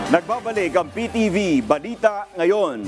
Nagbabalik ang PTV Balita Ngayon.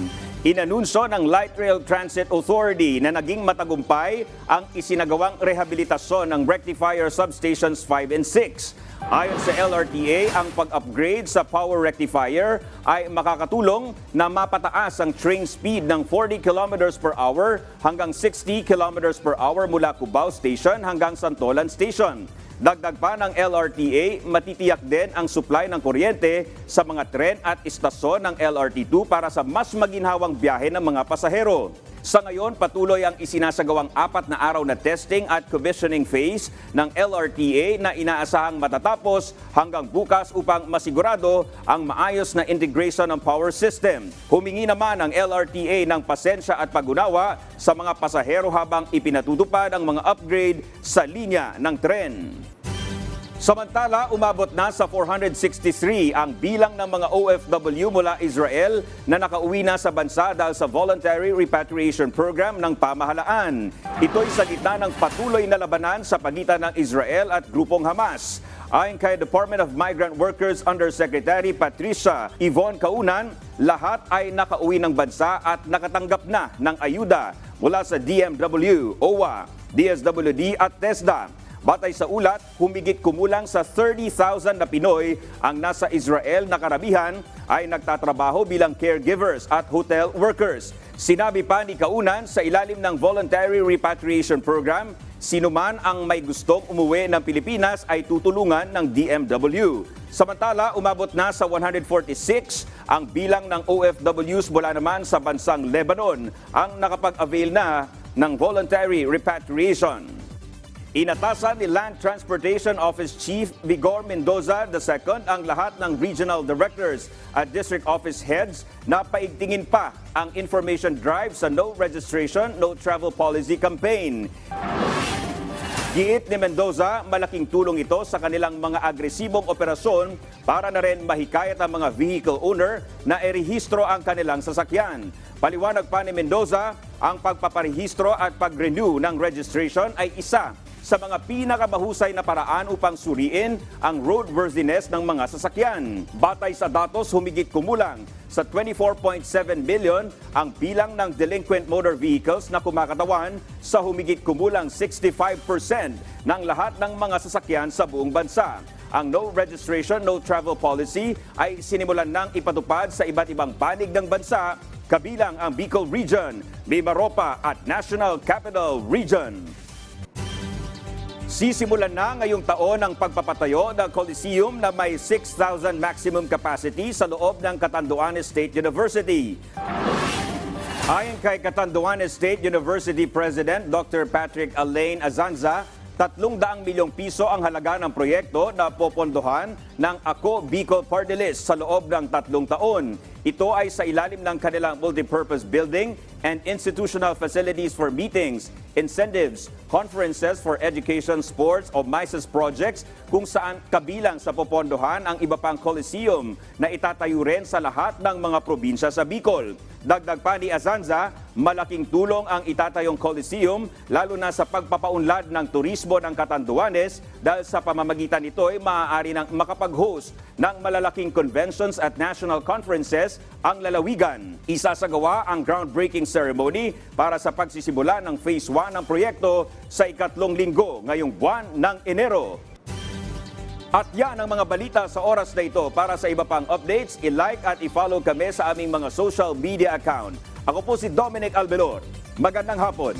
Inanunsyo ng Light Rail Transit Authority na naging matagumpay ang isinagawang rehabilitasyon ng rectifier substations 5 and 6. Ayon sa LRTA, ang pag-upgrade sa power rectifier ay makakatulong na mapataas ang train speed ng 40 km per hour hanggang 60 km per hour mula Cubao Station hanggang Santolan Station. Dagdag pa ng LRTA, matitiyak din ang supply ng kuryente sa mga tren at istasyon ng LRT2 para sa mas maginhawang biyahe ng mga pasahero. Sa ngayon, patuloy ang isinasagawang 4 na araw na testing at commissioning phase ng LRTA na inaasahang matatapos hanggang bukas upang masigurado ang maayos na integration ng power system. Humingi naman ang LRTA ng pasensya at pag-unawa sa mga pasahero habang ipinatutupad ang mga upgrade sa linya ng tren. Samantala, umabot na sa 463 ang bilang ng mga OFW mula Israel na nakauwi na sa bansa dahil sa Voluntary Repatriation Program ng pamahalaan. Ito'y sa gitna ng patuloy na labanan sa pagitan ng Israel at grupong Hamas. Ayon kay Department of Migrant Workers Undersecretary Patricia Yvonne Kaunan, lahat ay nakauwi ng bansa at nakatanggap na ng ayuda mula sa DMW, OWA, DSWD at TESDA. Batay sa ulat, humigit kumulang sa 30,000 na Pinoy ang nasa Israel na karamihan ay nagtatrabaho bilang caregivers at hotel workers. Sinabi pa ni Kaunan sa ilalim ng Voluntary Repatriation Program, sinuman ang may gustong umuwi ng Pilipinas ay tutulungan ng DMW. Samantala, umabot na sa 146 ang bilang ng OFWs mula naman sa bansang Lebanon ang nakapag-avail na ng voluntary repatriation. Inatasan ni Land Transportation Office Chief Vigor Mendoza II ang lahat ng regional directors at district office heads na paigtingin pa ang information drive sa No Registration, No Travel Policy campaign. Giit ni Mendoza, malaking tulong ito sa kanilang mga agresibong operasyon para na rin mahikayat ang mga vehicle owner na irehistro ang kanilang sasakyan. Paliwanag pa ni Mendoza, ang pagpaparehistro at pag-renew ng registration ay isa sa mga pinakamahusay na paraan upang suriin ang roadworthiness ng mga sasakyan. Batay sa datos, humigit kumulang sa 24.7 million ang bilang ng delinquent motor vehicles na kumakatawan sa humigit kumulang 65% ng lahat ng mga sasakyan sa buong bansa. Ang No Registration, No Travel Policy ay sinimulan ng ipatupad sa iba't ibang panig ng bansa, kabilang ang Bicol Region, Mimaropa at National Capital Region. Sisimulan na ngayong taon ang pagpapatayo ng Coliseum na may 6,000 maximum capacity sa loob ng Catanduanes State University. Ayon kay Catanduanes State University President Dr. Patrick Alain Azanza, 300 milyong piso ang halaga ng proyekto na popondohan ng Ako Bicol Party List sa loob ng 3 taon. Ito ay sa ilalim ng kanilang multipurpose building and institutional facilities for meetings, incentives, conferences for education, sports o MICES projects kung saan kabilang sa popondohan ang iba pang coliseum na itatayo rin sa lahat ng mga probinsya sa Bicol. Dagdag pa ni Azanza, malaking tulong ang itatayong coliseum lalo na sa pagpapaunlad ng turismo ng Catanduanes dahil sa pamamagitan nito ay maaari nang makapag-host ng malalaking conventions at national conferences ang lalawigan. Isasagawa ang groundbreaking ceremony para sa pagsisimula ng Phase 1 ng proyekto sa ikatlong linggo ngayong buwan ng Enero. At yan ang mga balita sa oras na ito. Para sa iba pang updates, i-like at i-follow kami sa aming mga social media account. Ako po si Dominic Albelor. Magandang hapon.